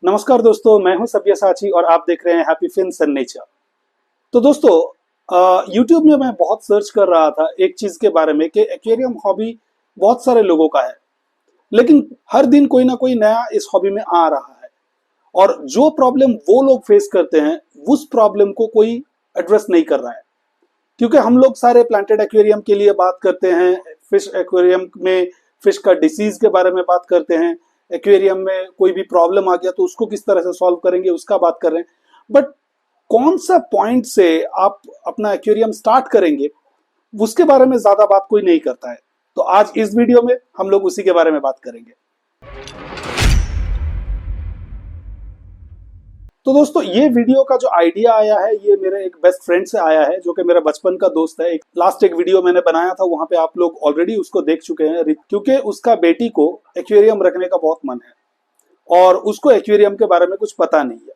नमस्कार दोस्तों, मैं हूं सब्यसाची और आप देख रहे हैं हैप्पी फिन्स एंड नेचर। तो दोस्तों, यूट्यूब में मैं बहुत सर्च कर रहा था एक चीज के बारे में कि एक्वेरियम हॉबी बहुत सारे लोगों का है, लेकिन हर दिन कोई ना कोई नया इस हॉबी में आ रहा है और जो प्रॉब्लम वो लोग फेस करते हैं उस प्रॉब्लम को कोई एड्रेस नहीं कर रहा है। क्योंकि हम लोग सारे प्लांटेड एक्वेरियम के लिए बात करते हैं, फिश एक्वेरियम में फिश का डिसीज के बारे में बात करते हैं, एक्वेरियम में कोई भी प्रॉब्लम आ गया तो उसको किस तरह से सॉल्व करेंगे उसका बात कर रहे हैं। बट कौन सा पॉइंट से आप अपना एक्वेरियम स्टार्ट करेंगे उसके बारे में ज्यादा बात कोई नहीं करता है। तो आज इस वीडियो में हम लोग उसी के बारे में बात करेंगे। तो दोस्तों, ये वीडियो का जो आइडिया आया है ये मेरे एक बेस्ट फ्रेंड से आया है, जो कि मेरा बचपन का दोस्त है। लास्ट एक वीडियो मैंने बनाया था, वहां पे आप लोग ऑलरेडी उसको देख चुके हैं, क्योंकि उसका बेटी को एक्वेरियम रखने का बहुत मन है और उसको एक्वेरियम के बारे में कुछ पता नहीं है।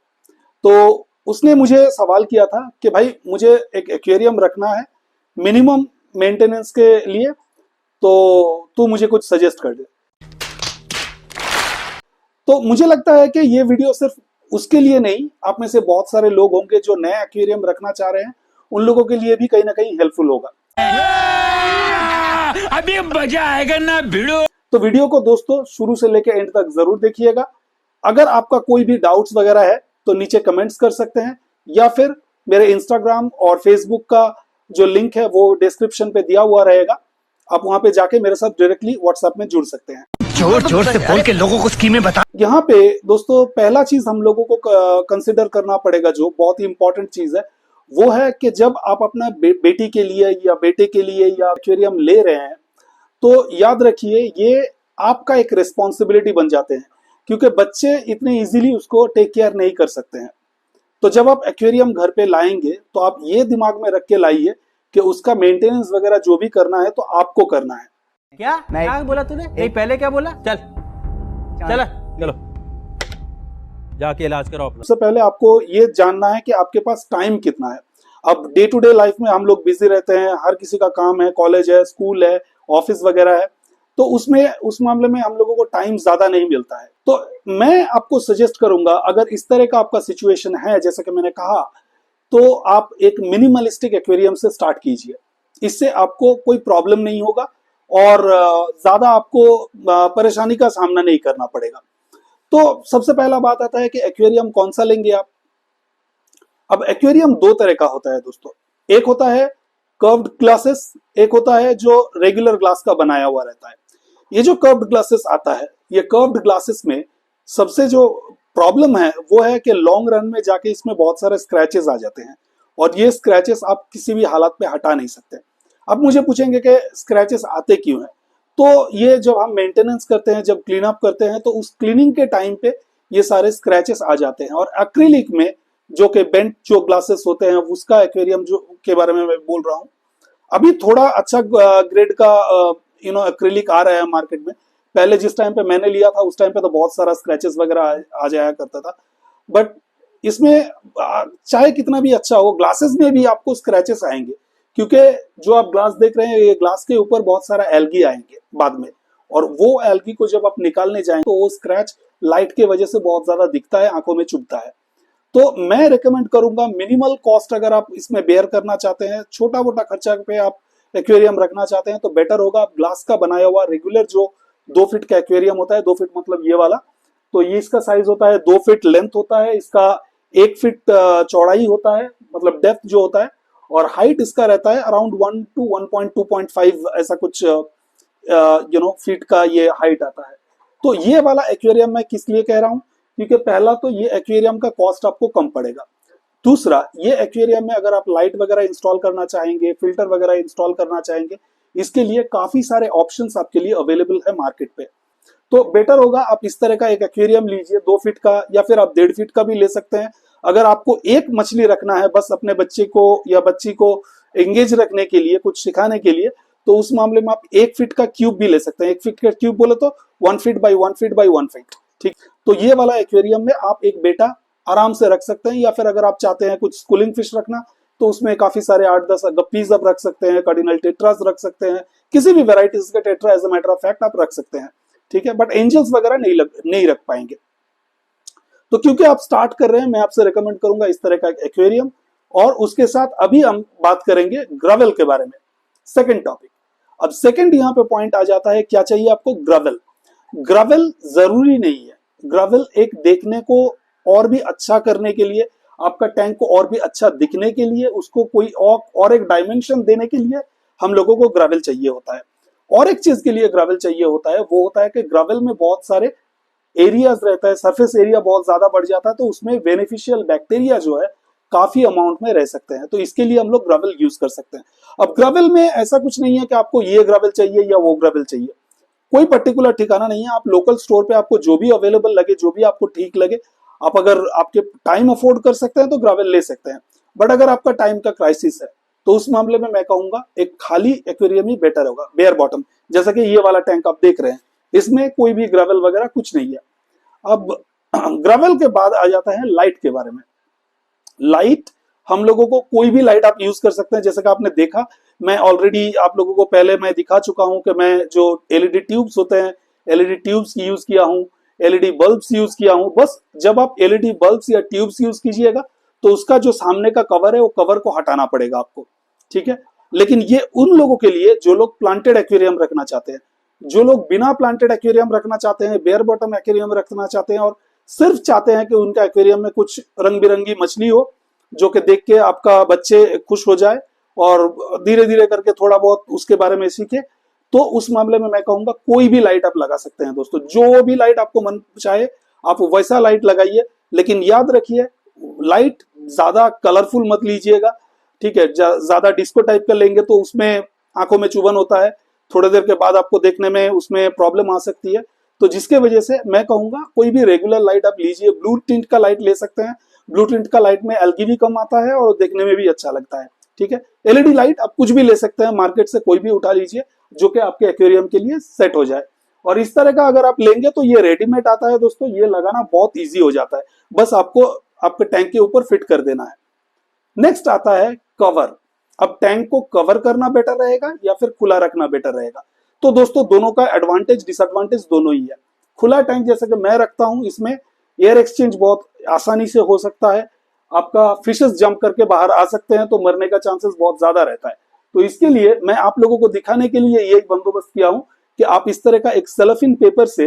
तो उसने मुझे सवाल किया था कि भाई मुझे एक एक्वेरियम रखना है मिनिमम मेंटेनेंस के लिए, तो तू मुझे कुछ सजेस्ट कर दे। तो मुझे लगता है कि ये वीडियो सिर्फ उसके लिए नहीं, आप में से बहुत सारे लोग होंगे जो नया एक्वेरियम रखना चाह रहे हैं, उन लोगों के लिए भी कहीं ना कहीं हेल्पफुल होगा। अभी मजा आएगा ना भिड़ो। तो वीडियो को दोस्तों शुरू से लेकर एंड तक जरूर देखिएगा। अगर आपका कोई भी डाउट्स वगैरह है तो नीचे कमेंट्स कर सकते हैं, या फिर मेरे इंस्टाग्राम और फेसबुक का जो लिंक है वो डिस्क्रिप्शन पे दिया हुआ रहेगा, आप वहां पे जाके मेरे साथ डायरेक्टली व्हाट्सएप में जुड़ सकते हैं। जोर जोर से बोल के लोगों को स्कीमें बता। यहाँ पे दोस्तों पहला चीज हम लोगों को कंसिडर करना पड़ेगा, जो बहुत ही इंपॉर्टेंट चीज है, वो है कि जब आप अपना बेटी के लिए या बेटे के लिए या एक्वेरियम ले रहे हैं तो याद रखिए ये आपका एक रिस्पॉन्सिबिलिटी बन जाते हैं, क्योंकि बच्चे इतने इजीली उसको टेक केयर नहीं कर सकते हैं। तो जब आप एक्वेरियम घर पे लाएंगे तो आप ये दिमाग में रख के लाइए कि उसका मेंटेनेंस वगैरह जो भी करना है तो आपको करना है। क्या बोला तूने? नहीं, पहले क्या बोला? चल चलो जाके इलाज कराओ अपना। सबसे पहले आपको ये जानना है कि आपके पास टाइम कितना है। अब डे टू डे लाइफ में हम लोग बिजी रहते हैं, हर किसी का काम है, कॉलेज है, स्कूल है, ऑफिस वगैरह है, तो उस मामले में हम लोगों को टाइम ज्यादा नहीं मिलता है। तो मैं आपको सजेस्ट करूंगा, अगर इस तरह का आपका सिचुएशन है जैसे कि मैंने कहा, तो आप एक मिनिमलिस्टिक एक्वेरियम से स्टार्ट कीजिए। इससे आपको कोई प्रॉब्लम नहीं होगा और ज्यादा आपको परेशानी का सामना नहीं करना पड़ेगा। तो सबसे पहला बात आता है कि एक्वेरियम कौन सा लेंगे आप। अब एक्वेरियम दो तरह का होता है दोस्तों, एक होता है कर्व्ड ग्लासेस, एक होता है जो रेगुलर ग्लास का बनाया हुआ रहता है। ये जो कर्व्ड ग्लासेस आता है, ये कर्व्ड ग्लासेस में सबसे जो प्रॉब्लम है वो है कि लॉन्ग रन में जाके इसमें बहुत सारे स्क्रैचेस आ जाते हैं और ये स्क्रैचेस आप किसी भी हालत पे हटा नहीं सकते। अब मुझे पूछेंगे कि स्क्रैचेस आते क्यों हैं, तो ये जब हम मेंटेनेंस करते हैं, जब क्लीन अप करते हैं, तो उस क्लीनिंग के टाइम पे ये सारे स्क्रैचेस आ जाते हैं। और एक्रिलिक में जो कि बेंट जो ग्लासेस होते हैं उसका एक्वेरियम जो के बारे में मैं बोल रहा हूँ, अभी थोड़ा अच्छा ग्रेड का एक्रिलिक आ रहा है मार्केट में। पहले जिस टाइम पे मैंने लिया था उस टाइम पे तो बहुत सारा स्क्रैचेस वगैरह आ जाया करता था, बट इसमें चाहे कितना भी अच्छा हो, ग्लासेस में भी आपको स्क्रैचेस आएंगे, क्योंकि जो आप ग्लास देख रहे हैं ये ग्लास के ऊपर बहुत सारा एल्गी आएंगे बाद में, और वो एल्गी को जब आप निकालने जाएंगे तो वो स्क्रैच लाइट के वजह से बहुत ज्यादा दिखता है, आंखों में चुभता है। तो मैं रेकमेंड करूंगा मिनिमल कॉस्ट, अगर आप इसमें बेयर करना चाहते हैं, छोटा मोटा खर्चा पे आप एक्वेरियम रखना चाहते हैं, तो बेटर होगा आप ग्लास का बनाया हुआ रेगुलर जो 2 फीट का एक्वेरियम होता है, 2 फीट मतलब ये वाला, तो ये इसका साइज होता है, 2 फीट लेंथ होता है इसका, 1 फीट चौड़ाई होता है, मतलब डेप्थ जो होता है, और हाइट इसका रहता है अराउंड 1 to 1.2.5 ऐसा कुछ फीट का ये हाइट आता है। तो ये वाला एक्वेरियम मैं किस लिए कह रहा हूँ, क्योंकि पहला तो ये एक्वेरियम का कॉस्ट आपको कम पड़ेगा। दूसरा, ये एक्वेरियम में अगर आप लाइट वगैरह इंस्टॉल करना चाहेंगे, फिल्टर वगैरह इंस्टॉल करना चाहेंगे, इसके लिए काफी सारे ऑप्शंस आपके लिए अवेलेबल है मार्केट पे। तो बेटर होगा आप इस तरह का एक एक्वेरियम लीजिए, 2 फीट का, या फिर आप 1.5 फीट का भी ले सकते हैं। अगर आपको एक मछली रखना है बस अपने बच्चे को या बच्ची को एंगेज रखने के लिए, कुछ सिखाने के लिए, तो उस मामले में आप 1 फीट का क्यूब भी ले सकते हैं। 1 फीट का क्यूब बोले तो 1 feet by 1 feet by 1 feet, ठीक। तो ये वाला एक्वेरियम में आप एक बेटा आराम से रख सकते हैं, या फिर अगर आप चाहते हैं कुछ स्कूलिंग फिश रखना तो उसमें काफी सारे 8-10 गप्पीज आप रख सकते हैं, कार्डिनल टेट्रास रख सकते हैं, किसी भी वेराइटीज के tetra as a matter of fact आप रख सकते हैं, ठीक है। बट एंजल्स वगैरह नहीं रख पाएंगे। तो क्योंकि आप स्टार्ट कर रहे हैं, मैं आपसे रिकमेंड करूंगा इस तरह का एक्वेरियम। और उसके साथ अभी हम बात करेंगे ग्रेवल के बारे में, सेकंड टॉपिक। अब सेकंड यहाँ पे पॉइंट आ जाता है, क्या चाहिए आपको? ग्रेवल। ग्रेवल जरूरी नहीं है, ग्रेवल एक देखने को और भी अच्छा करने के लिए, आपका टैंक को और भी अच्छा दिखने के लिए, उसको कोई और एक डायमेंशन देने के लिए हम लोगों को ग्रेवल चाहिए होता है। और एक चीज के लिए ग्रेवल चाहिए होता है, वो होता है कि ग्रेवल में बहुत सारे एरियाज रहता है, सरफेस एरिया बहुत ज्यादा बढ़ जाता है, तो उसमें बेनिफिशियल बैक्टीरिया जो है काफी अमाउंट में रह सकते हैं, तो इसके लिए हम लोग ग्रेवल यूज कर सकते हैं। अब ग्रेवल में ऐसा कुछ नहीं है कि आपको ये ग्रेवल चाहिए या वो ग्रेवल चाहिए, कोई पर्टिकुलर ठिकाना नहीं है। आप लोकल स्टोर पे आपको जो भी अवेलेबल लगे, जो भी आपको ठीक लगे, आप अगर आपके टाइम अफोर्ड कर सकते हैं तो ग्रेवल ले सकते हैं। बट अगर आपका टाइम का क्राइसिस है तो उस मामले में मैं कहूंगा एक खाली एक्वेरियम ही बेटर होगा, बेयर बॉटम, जैसा कि ये वाला टैंक आप देख रहे हैं, इसमें कोई भी ग्रेवल वगैरह कुछ नहीं है। अब ग्रेवल के बाद आ जाता है लाइट के बारे में। लाइट हम लोगों को कोई भी लाइट आप यूज कर सकते हैं, जैसे कि आपने देखा, मैं ऑलरेडी आप लोगों को पहले मैं दिखा चुका हूं कि मैं जो एलईडी ट्यूब्स होते हैं, एलईडी ट्यूब्स यूज किया हूं, एलईडी बल्ब्स यूज किया हूं। बस जब आप एलईडी बल्ब्स या ट्यूब्स यूज कीजिएगा तो उसका जो सामने का कवर है वो कवर को हटाना पड़ेगा आपको, ठीक है। लेकिन ये उन लोगों के लिए जो लोग प्लांटेड एक्वेरियम रखना चाहते हैं, जो लोग बिना प्लांटेड एक्वेरियम रखना चाहते हैं, बेयर बॉटम एक्वेरियम रखना चाहते हैं और सिर्फ चाहते हैं कि उनका एक्वेरियम में कुछ रंग बिरंगी मछली हो जो कि देख के आपका बच्चे खुश हो जाए और धीरे धीरे करके थोड़ा बहुत उसके बारे में सीखे, तो उस मामले में मैं कहूंगा कोई भी लाइट आप लगा सकते हैं दोस्तों, जो भी लाइट आपको मन चाहे आप वैसा लाइट लगाइए। लेकिन याद रखिए लाइट ज्यादा कलरफुल मत लीजिएगा, ठीक है। ज्यादा डिस्को टाइप का लेंगे तो उसमें आंखों में चुभन होता है, थोड़ी देर के बाद आपको देखने में उसमें प्रॉब्लम आ सकती है। तो जिसके वजह से मैं कहूंगा कोई भी रेगुलर लाइट आप लीजिए। ब्लू टिंट का लाइट ले सकते हैं, ब्लू टिंट का लाइट में एलगी भी कम आता है और देखने में भी अच्छा लगता है, ठीक है। एलईडी लाइट आप कुछ भी ले सकते हैं, मार्केट से कोई भी उठा लीजिए जो कि आपके एक्वेरियम के लिए सेट हो जाए। और इस तरह का अगर आप लेंगे तो ये रेडीमेड आता है दोस्तों, ये लगाना बहुत ईजी हो जाता है, बस आपको आपके टैंक के ऊपर फिट कर देना है। नेक्स्ट आता है कवर। अब टैंक को कवर करना बेटर रहेगा या फिर खुला रखना बेटर रहेगा? तो दोस्तों दोनों का एडवांटेज डिसएडवांटेज दोनों ही है। खुला टैंक जैसे कि मैं रखता हूं, इसमें एयर एक्सचेंज बहुत आसानी से हो सकता है, आपका फिशेस जंप करके बाहर आ सकते हैं तो मरने का चांसेस बहुत ज्यादा रहता है। तो इसके लिए मैं आप लोगों को दिखाने के लिए ये बंदोबस्त किया हूं कि आप इस तरह का एक सेलोफिन पेपर से,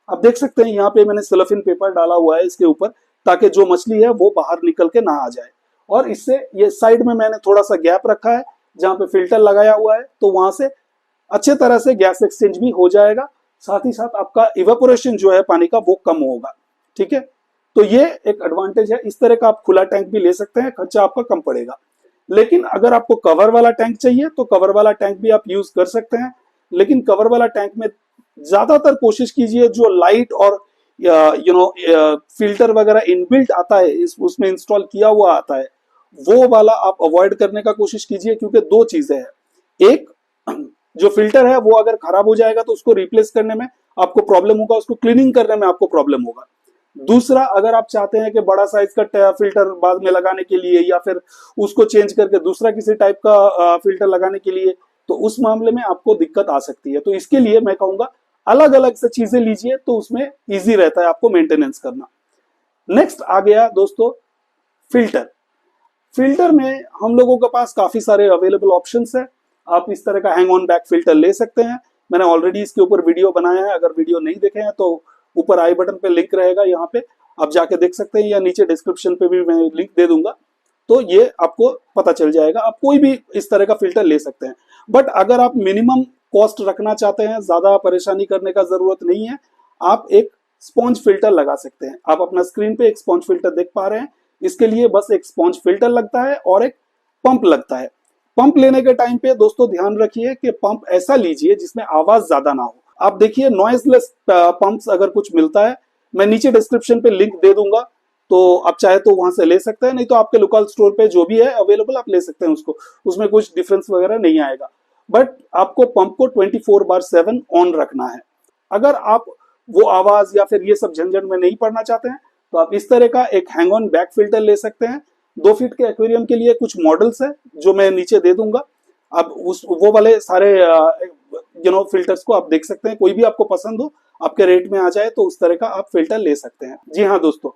आप देख सकते हैं यहाँ पे मैंने सेलोफिन पेपर डाला हुआ है इसके ऊपर, ताकि जो मछली है वो बाहर निकल के ना आ जाए। और इससे ये साइड में मैंने थोड़ा सा गैप रखा है जहां पे फिल्टर लगाया हुआ है, तो वहां से अच्छे तरह से गैस एक्सचेंज भी हो जाएगा, साथ ही साथ आपका इवेपोरेशन जो है पानी का वो कम होगा, ठीक है। तो ये एक एडवांटेज है। इस तरह का आप खुला टैंक भी ले सकते हैं, खर्चा आपका कम पड़ेगा। लेकिन अगर आपको कवर वाला टैंक चाहिए तो कवर वाला टैंक भी आप यूज कर सकते हैं, लेकिन कवर वाला टैंक में ज्यादातर कोशिश कीजिए जो लाइट और फिल्टर वगैरह इनबिल्ट आता है, उसमें इंस्टॉल किया हुआ आता है, वो वाला आप अवॉइड करने का कोशिश कीजिए। क्योंकि दो चीजें हैं, एक जो फिल्टर है वो अगर खराब हो जाएगा तो उसको रिप्लेस करने में आपको प्रॉब्लम होगा, उसको क्लीनिंग करने में आपको प्रॉब्लम होगा। दूसरा, अगर आप चाहते हैं कि बड़ा साइज का फिल्टर बाद में लगाने के लिए या फिर उसको चेंज करके दूसरा किसी टाइप का फिल्टर लगाने के लिए, तो उस मामले में आपको दिक्कत आ सकती है। तो इसके लिए मैं कहूंगा अलग अलग से चीजें लीजिए, तो उसमें इजी रहता है आपको मेंटेनेंस करना। नेक्स्ट आ गया दोस्तों फिल्टर। फिल्टर में हम लोगों के पास काफी सारे अवेलेबल ऑप्शंस है। आप इस तरह का हैंग ऑन बैक फिल्टर ले सकते हैं, मैंने ऑलरेडी इसके ऊपर वीडियो बनाया है, अगर वीडियो नहीं देखे हैं तो ऊपर आई बटन पे लिंक रहेगा, यहाँ पे आप जाके देख सकते हैं, या नीचे डिस्क्रिप्शन पे भी मैं लिंक दे दूंगा, तो ये आपको पता चल जाएगा। आप कोई भी इस तरह का फिल्टर ले सकते हैं। बट अगर आप मिनिमम कॉस्ट रखना चाहते हैं, ज्यादा परेशानी करने का जरूरत नहीं है, आप एक स्पॉन्ज फिल्टर लगा सकते हैं। आप अपना स्क्रीन पे एक स्पॉन्ज फिल्टर देख पा रहे हैं, इसके लिए बस एक स्पॉन्ज फिल्टर लगता है और एक पंप लगता है। पंप लेने के टाइम पे दोस्तों ध्यान रखिए कि पंप ऐसा लीजिए जिसमें आवाज ज्यादा ना हो। आप देखिए नॉइसलेस पंप्स अगर कुछ मिलता है, मैं नीचे डिस्क्रिप्शन पे लिंक दे दूंगा, तो आप चाहे तो वहां से ले सकते हैं, नहीं तो आपके लोकल स्टोर पे जो भी है अवेलेबल आप ले सकते हैं उसको, उसमें कुछ डिफरेंस वगैरह नहीं आएगा। बट आपको पंप को 24/7 ऑन रखना है। अगर आप वो आवाज या फिर ये सब झंझट में नहीं पड़ना चाहते हैं तो आप इस तरह का एक हैंग ऑन बैक फिल्टर ले सकते हैं। 2 फीट के एक्वेरियम के लिए कुछ मॉडल्स है जो मैं नीचे दे दूंगा, आप वो वाले सारे फिल्टर्स को आप देख सकते हैं, कोई भी आपको पसंद हो, आपके रेट में आ जाए तो उस तरह का आप फिल्टर ले सकते हैं। जी हाँ दोस्तों,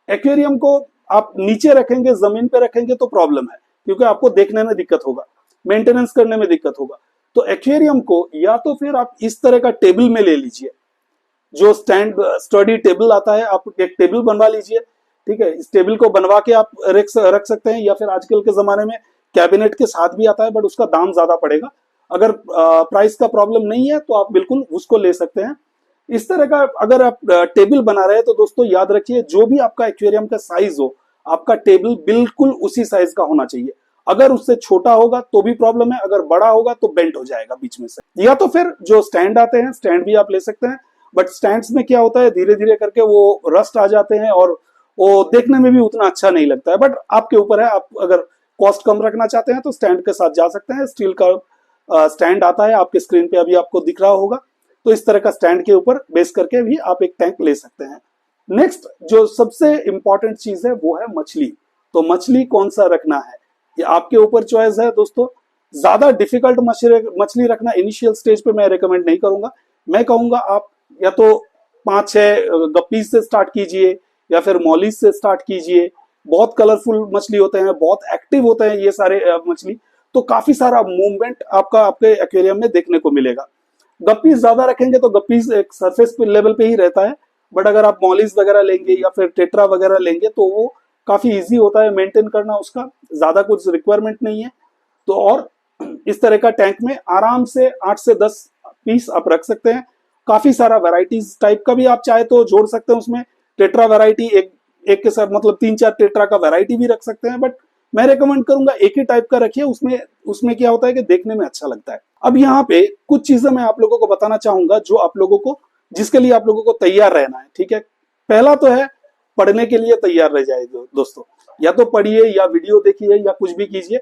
एक्वेरियम को आप नीचे रखेंगे, जमीन पे रखेंगे तो प्रॉब्लम है, क्योंकि आपको देखने में दिक्कत होगा, मेंटेनेंस करने में दिक्कत होगा। तो एक्वेरियम को या तो फिर आप इस तरह का टेबल में ले लीजिए, जो स्टडी टेबल आता है, आप एक टेबल बनवा लीजिए, ठीक है। इस टेबल को बनवा के आप रख सकते हैं, या फिर आजकल के जमाने में कैबिनेट के साथ भी आता है, बट उसका दाम ज्यादा पड़ेगा। अगर प्राइस का प्रॉब्लम नहीं है तो आप बिल्कुल उसको ले सकते हैं। इस तरह का अगर आप टेबल बना रहे हैं तो दोस्तों याद रखिए, जो भी आपका एक्वेरियम का साइज हो, आपका टेबल बिल्कुल उसी साइज का होना चाहिए। अगर उससे छोटा होगा तो भी प्रॉब्लम है, अगर बड़ा होगा तो बेंट हो जाएगा बीच में से। या तो फिर जो स्टैंड आते हैं, स्टैंड भी आप ले सकते हैं, बट स्टैंड्स में क्या होता है, धीरे धीरे करके वो रस्ट आ जाते हैं और वो देखने में भी उतना अच्छा नहीं लगता है। बट आपके ऊपर है, आप अगर कॉस्ट कम रखना चाहते हैं तो स्टैंड के साथ जा सकते हैं। स्टील का स्टैंड आता है, आपके स्क्रीन पे अभी आपको दिख रहा होगा, तो इस तरह का स्टैंड के ऊपर बेस करके भी आप एक टैंक ले सकते हैं। नेक्स्ट जो सबसे इंपॉर्टेंट चीज है वो है मछली। तो मछली कौन सा रखना है ये आपके ऊपर चॉइस है दोस्तों। ज्यादा डिफिकल्ट मछली रखना इनिशियल स्टेज पे मैं रेकमेंड नहीं करूंगा। मैं कहूंगा आप या तो 5-6 गप्पीज से स्टार्ट कीजिए, या फिर मॉलीज से स्टार्ट कीजिए। बहुत कलरफुल मछली होते हैं, बहुत एक्टिव होते हैं ये सारे मछली, तो काफी सारा मूवमेंट आपके एक्वेरियम में देखने को मिलेगा। गप्पीज ज्यादा रखेंगे तो गप्पीज एक सरफेस पे लेवल पे ही रहता है, बट अगर आप मॉलीज वगैरह लेंगे या फिर टेट्रा वगैरह लेंगे तो वो काफी इजी होता है मेंटेन करना, उसका ज्यादा कुछ रिक्वायरमेंट नहीं है। तो और इस तरह का टैंक में आराम से 8 से 10 पीस आप रख सकते हैं। काफी सारा वैरायटीज टाइप का भी आप चाहे तो जोड़ सकते हैं उसमें। टेट्रा वैरायटी एक के साथ मतलब 3-4 टेट्रा का वैरायटी भी रख सकते हैं, बट मैं रेकमेंड करूंगा एक ही टाइप का रखिए। उसमें क्या होता है कि देखने में अच्छा लगता है। अब यहाँ पे कुछ चीजें मैं आप लोगों को बताना चाहूंगा जो आप लोगों को, जिसके लिए आप लोगों को तैयार रहना है, ठीक है। पहला तो है पढ़ने के लिए तैयार रह जाए दोस्तों। या तो पढ़िए या वीडियो देखिए या कुछ भी कीजिए,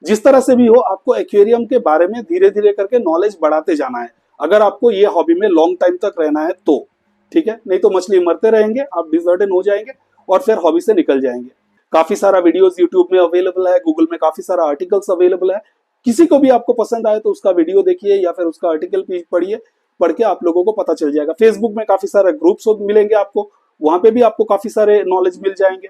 जिस तरह से भी हो आपको एक्वेरियम के बारे में धीरे धीरे करके नॉलेज बढ़ाते जाना है, अगर आपको ये हॉबी में लॉन्ग टाइम तक रहना है तो, ठीक है। नहीं तो मछली मरते रहेंगे, आप डिसर्टेन हो जाएंगे और फिर हॉबी से निकल जाएंगे। काफी सारा वीडियोस यूट्यूब में अवेलेबल है, गूगल में काफी सारा आर्टिकल्स अवेलेबल है। किसी को भी आपको पसंद आए तो उसका वीडियो देखिए या फिर उसका आर्टिकल पढ़िए, पढ़ के आप लोगों को पता चल जाएगा। फेसबुक में काफी सारे ग्रुप्स मिलेंगे आपको, वहां पे भी आपको काफी सारे नॉलेज मिल जाएंगे।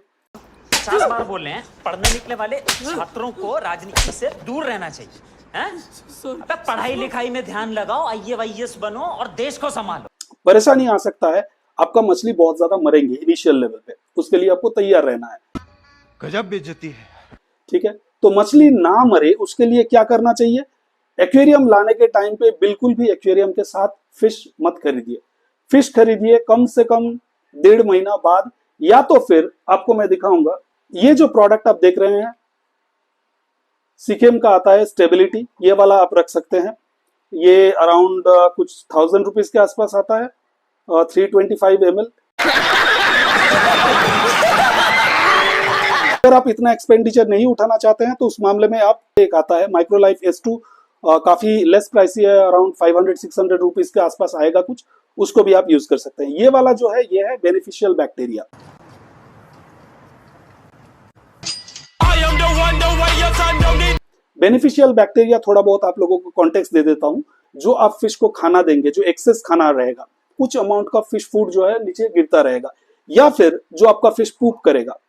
50 बार बोल रहे हैं, पढ़ने निकले वाले छात्रों को राजनीति से दूर रहना चाहिए, हैं? अबे पढ़ाई लिखाई में ध्यान लगाओ, IAS बनो और देश को संभालो। परेशानी आ सकता है, आपका मछली बहुत ज्यादा मरेंगे इनिशियल लेवल पे, उसके लिए आपको तैयार रहना है। गजब बेइज्जती है। ठीक है, तो मछली ना मरे उसके लिए क्या करना चाहिए? एक्वेरियम लाने के टाइम पे बिल्कुल भी एक्वेरियम के साथ फिश मत खरीदिए। फिश खरीदिए कम से कम 1.5 महीना बाद, या तो फिर आपको मैं दिखाऊंगा, ये जो प्रोडक्ट आप देख रहे हैं सिकेम का आता है स्टेबिलिटी, ये वाला आप रख सकते हैं। ये अराउंड कुछ 1000 रुपीज के आसपास आता है, 325 ml। अगर आप इतना एक्सपेंडिचर नहीं उठाना चाहते हैं तो उस मामले में आप एक आता है माइक्रोलाइफ S2, काफी लेस प्राइसी है, अराउंड 500-600 रुपीज के आसपास आएगा कुछ, उसको भी आप यूज कर सकते हैं। ये वाला जो है ये है बेनिफिशियल बैक्टीरिया। बेनिफिशियल बैक्टीरिया थोड़ा बहुत आप लोगों को कॉन्टेक्स्ट दे देता हूं। जो आप फिश को खाना देंगे, जो एक्सेस खाना रहेगा, कुछ अमाउंट का फिश फूड जो है नीचे गिरता रहेगा, या फिर जो आपका फिश पूप करेगा,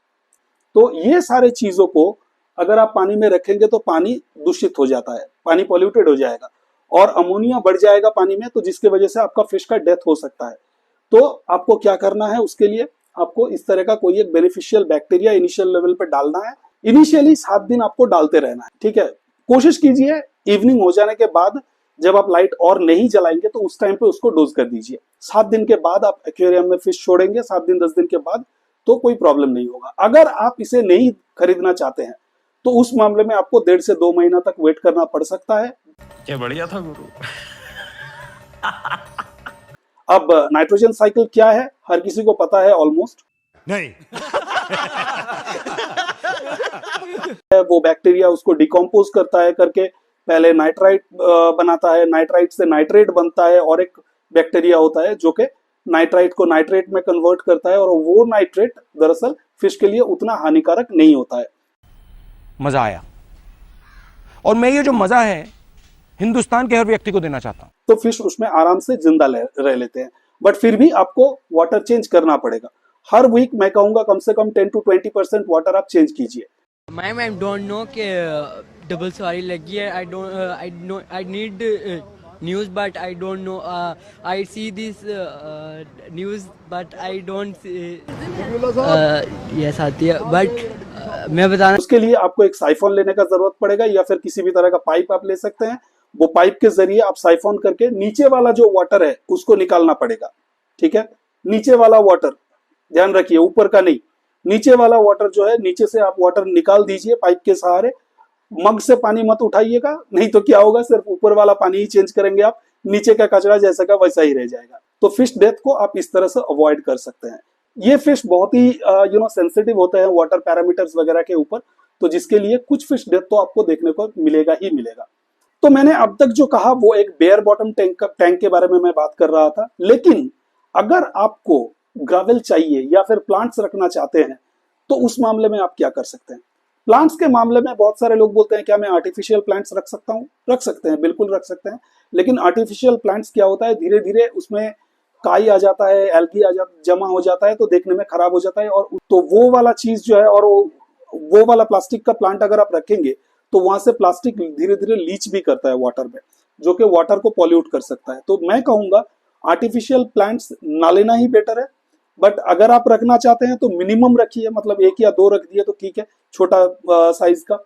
तो ये सारे चीजों को अगर आप पानी में रखेंगे तो पानी दूषित हो जाता है, पानी पॉल्यूटेड हो जाएगा और अमोनिया बढ़ जाएगा पानी में, तो जिसकी वजह से आपका फिश का डेथ हो सकता है। तो आपको क्या करना है, उसके लिए आपको इस तरह का कोई एक बेनिफिशियल बैक्टीरिया इनिशियल लेवल पे डालना है। इनिशियली 7 दिन आपको डालते रहना है, ठीक है। कोशिश कीजिए इवनिंग हो जाने के बाद, जब आप लाइट और नहीं जलाएंगे तो उस टाइम पे उसको डोज कर दीजिए। 7 दिन के बाद आप एक्वेरियम में फिश छोड़ेंगे, 7 दिन 10 दिन के बाद, तो कोई प्रॉब्लम नहीं होगा। अगर आप इसे नहीं खरीदना चाहते हैं तो उस मामले में आपको 1.5 से 2 महीना तक वेट करना पड़ सकता है। क्या बढ़िया था गुरु। अब नाइट्रोजन साइकिल क्या है, हर किसी को पता है ऑलमोस्ट। नहीं। वो बैक्टीरिया उसको डिकम्पोज करता है, करके पहले नाइट्राइट बनाता है, नाइट्राइट से नाइट्रेट बनता है, और एक बैक्टीरिया होता है जो कि नाइट्राइट को नाइट्रेट में कन्वर्ट करता है, और वो नाइट्रेट दरअसल फिश के लिए उतना हानिकारक नहीं होता है। मजा आया, और मैं ये जो मजा है हिंदुस्तान के हर व्यक्ति को देना चाहता हूं। तो फिश उसमें आराम से जिंदा रह लेते हैं, बट फिर भी आपको वाटर चेंज करना पड़ेगा। हर वीक मैं कहूंगा कम से कम 10 to 20% वाटर आप चेंज कीजिए। मैम आई डोंट नो कि डबल सवारी लगी है। I need news but I don't know. I see this news but I don't yes आती है बट मैं बताना उसके लिए आपको एक साइफोन लेने का जरूरत पड़ेगा या फिर किसी भी तरह का पाइप आप ले सकते हैं। वो पाइप के जरिए आप साइफोन करके नीचे वाला जो वाटर है उसको निकालना पड़ेगा। ठीक है, नीचे वाला वाटर ध्यान रखिए, ऊपर का नहीं, नीचे वाला वाटर जो है नीचे से आप वाटर निकाल दीजिए पाइप के सहारे। मग से पानी मत उठाइएगा, नहीं तो क्या होगा, सिर्फ ऊपर वाला पानी ही चेंज करेंगे आप, नीचे का कचरा जैसा का वैसा ही रह जाएगा। तो फिश डेथ को आप इस तरह से अवॉइड कर सकते हैं। ये फिश बहुत ही सेंसिटिव होते हैं वाटर पैरामीटर्स वगैरह के ऊपर, तो जिसके लिए कुछ फिश डेथ तो आपको देखने को मिलेगा ही मिलेगा। तो मैंने अब तक जो कहा वो एक बेयर बॉटम टैंक के बारे में मैं बात कर रहा था, लेकिन अगर आपको ग्रावेल चाहिए या फिर प्लांट्स रखना चाहते हैं तो उस मामले में आप क्या कर सकते हैं। प्लांट्स के मामले में बहुत सारे लोग बोलते हैं क्या मैं आर्टिफिशियल प्लांट्स रख सकता हूँ। रख सकते हैं, बिल्कुल रख सकते हैं, लेकिन आर्टिफिशियल प्लांट्स क्या होता है, धीरे धीरे उसमें काई आ जाता है, एल्गी जमा हो जाता है, तो देखने में खराब हो जाता है। और तो वो वाला चीज जो है, और वो वाला प्लास्टिक का प्लांट अगर आप रखेंगे तो वहां से प्लास्टिक धीरे धीरे लीच भी करता है वाटर में, जो कि वाटर को पॉल्यूट कर सकता है। तो मैं कहूंगा आर्टिफिशियल प्लांट्स ना लेना ही बेटर है। बट अगर आप रखना चाहते हैं तो मिनिमम रखिए, मतलब 1 या 2 रख दिए तो ठीक है, छोटा साइज का।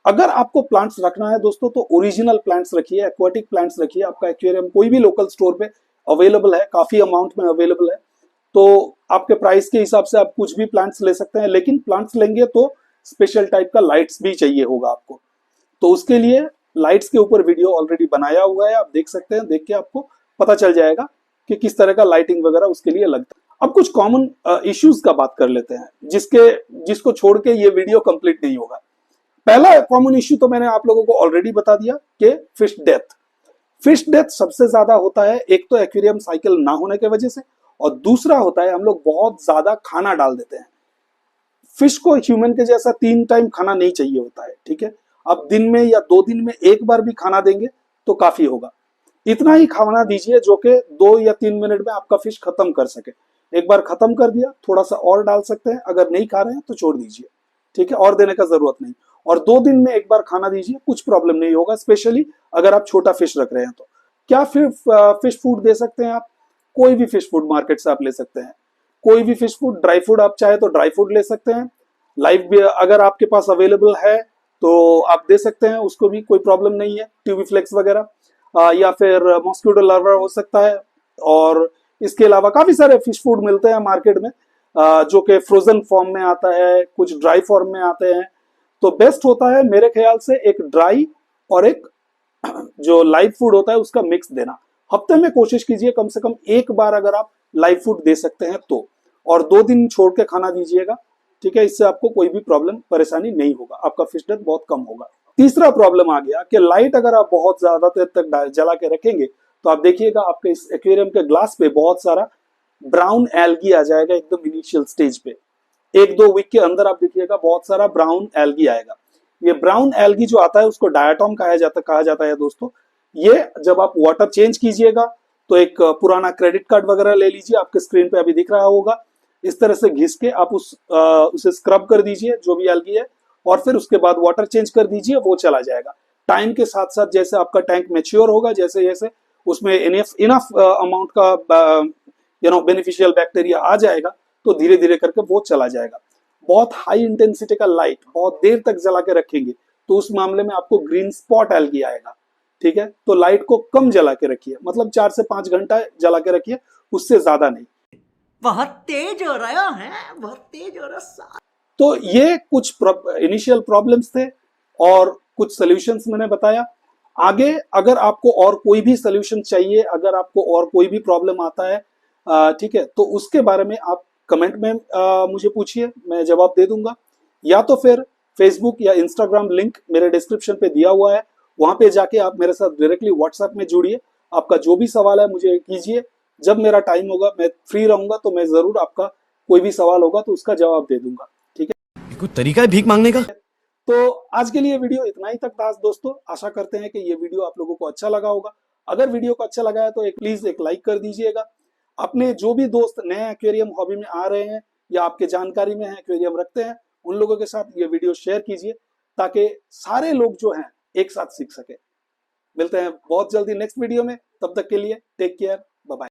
अगर आपको प्लांट्स रखना है दोस्तों तो ओरिजिनल प्लांट्स रखिए, एक्वाटिक प्लांट्स रखिए। आपका एक्वेरियम कोई भी लोकल स्टोर पे अवेलेबल है, काफी अमाउंट में अवेलेबल है, तो आपके प्राइस के हिसाब से आप कुछ भी प्लांट्स ले सकते हैं। लेकिन प्लांट्स लेंगे तो स्पेशल टाइप का लाइट्स भी चाहिए होगा आपको, तो उसके लिए लाइट्स के ऊपर वीडियो ऑलरेडी बनाया हुआ है, आप देख सकते हैं, देख के आपको पता चल जाएगा कि किस तरह का लाइटिंग वगैरह उसके लिए लगता है। अब कुछ कॉमन इश्यूज का बात कर लेते हैं जिसको छोड़ के ये वीडियो कंप्लीट नहीं होगा। पहला कॉमन इश्यू तो मैंने आप लोगों को ऑलरेडी बता दिया कि फिश डेथ। फिश डेथ सबसे ज्यादा होता है, एक तो एक्वेरियम साइकिल ना होने की वजह से, और दूसरा होता है हम लोग बहुत ज्यादा खाना डाल देते हैं। फिश को ह्यूमन के जैसा 3 टाइम खाना नहीं चाहिए होता है, ठीक है। अब दिन में या 2 दिन में एक बार भी खाना देंगे तो काफी होगा। इतना ही खाना दीजिए जो कि 2 या 3 मिनट में आपका फिश खत्म कर सके। एक बार खत्म कर दिया, थोड़ा सा और डाल सकते हैं, अगर नहीं खा रहे हैं तो छोड़ दीजिए, ठीक है, और देने का जरूरत नहीं। और 2 दिन में एक बार खाना दीजिए, कुछ प्रॉब्लम नहीं होगा, स्पेशली अगर आप छोटा फिश रख रहे हैं तो। क्या फिर फिश फूड दे सकते हैं आप? कोई भी फिश फूड मार्केट से आप ले सकते हैं, कोई भी फिश फूड। ड्राई फूड आप चाहे तो ड्राई फूड ले सकते हैं, लाइव भी अगर आपके पास अवेलेबल है तो आप दे सकते हैं, उसको भी कोई प्रॉब्लम नहीं है। ट्यूबी फ्लेक्स वगैरह या फिर मॉस्किटो लार्वा हो सकता है। और इसके अलावा काफी सारे फिश फूड मिलते हैं मार्केट में, जो कि फ्रोजन फॉर्म में आता है, कुछ ड्राई फॉर्म में आते हैं। तो बेस्ट होता है मेरे ख्याल से एक ड्राई और एक जो लाइव फूड होता है उसका मिक्स देना। हफ्ते में कोशिश कीजिए कम से कम एक बार अगर आप लाइव फूड दे सकते हैं तो, और 2 दिन छोड़ के खाना दीजिएगा, ठीक है। इससे आपको कोई भी प्रॉब्लम परेशानी नहीं होगा, आपका फिश डेथ बहुत कम होगा। तीसरा प्रॉब्लम आ गया कि लाइट अगर आप बहुत ज्यादा देर तक जला के रखेंगे तो आप देखिएगा आपके इस एक्वेरियम के ग्लास पे बहुत सारा ब्राउन एल्गी आ जाएगा एकदम इनिशियल स्टेज पे। 1-2 वीक के अंदर आप देखिएगा बहुत सारा ब्राउन एल्गी आएगा। ये ब्राउन एल्गी जो आता है उसको डायटॉम कहा जाता है दोस्तों। ये जब आप वाटर चेंज कीजिएगा तो एक पुराना क्रेडिट कार्ड वगैरह ले लीजिए, आपके स्क्रीन पे अभी दिख रहा होगा, इस तरह से घिस के आप उसे स्क्रब कर दीजिए जो भी एल्गी है, और फिर उसके बाद वाटर चेंज कर दीजिए, वो चला जाएगा। टाइम के साथ साथ जैसे आपका टैंक मैच्योर होगा, जैसे जैसे उसमें इनफ अमाउंट का बेनिफिशियल बैक्टीरिया आ जाएगा तो धीरे धीरे करके वो चला जाएगा। बहुत हाई इंटेंसिटी का लाइट बहुत देर तक जला के रखेंगे तो उस मामले में आपको ग्रीन स्पॉट एल्गी आएगा, ठीक है। तो लाइट को कम जला के रखिए, मतलब 4 से 5 घंटा जला के रखिए, उससे ज्यादा नहीं। बहुत तेज हो रहा है, बहुत तेज हो रहा है। तो ये कुछ इनिशियल प्रॉब्लम्स थे और कुछ सॉल्यूशंस मैंने बताया। आगे अगर आपको और कोई भी सॉल्यूशन चाहिए, अगर आपको और कोई भी प्रॉब्लम आता है, ठीक है, तो उसके बारे में आप कमेंट में मुझे पूछिए, मैं जवाब दे दूंगा। या तो फिर फेसबुक या इंस्टाग्राम लिंक मेरे डिस्क्रिप्शन पे दिया हुआ है, वहां पे जाके आप मेरे साथ डायरेक्टली व्हाट्सएप में जुड़िए। आपका जो भी सवाल है मुझे कीजिए, जब मेरा टाइम होगा, मैं फ्री रहूंगा तो मैं जरूर आपका कोई भी सवाल होगा तो उसका जवाब दे दूंगा, ठीक है। कोई तरीका है भीख मांगने का? तो आज के लिए वीडियो इतना ही तक था दोस्तों। आशा करते हैं कि ये वीडियो आप लोगों को अच्छा लगा होगा। अगर वीडियो को अच्छा लगा है तो प्लीज एक लाइक कर दीजिएगा। अपने जो भी दोस्त नए एक्वेरियम हॉबी में आ रहे हैं या आपके जानकारी में है एक्वेरियम रखते हैं, उन लोगों के साथ ये वीडियो शेयर कीजिए ताकि सारे लोग जो हैं एक साथ सीख सके। मिलते हैं बहुत जल्दी नेक्स्ट वीडियो में, तब तक के लिए टेक केयर।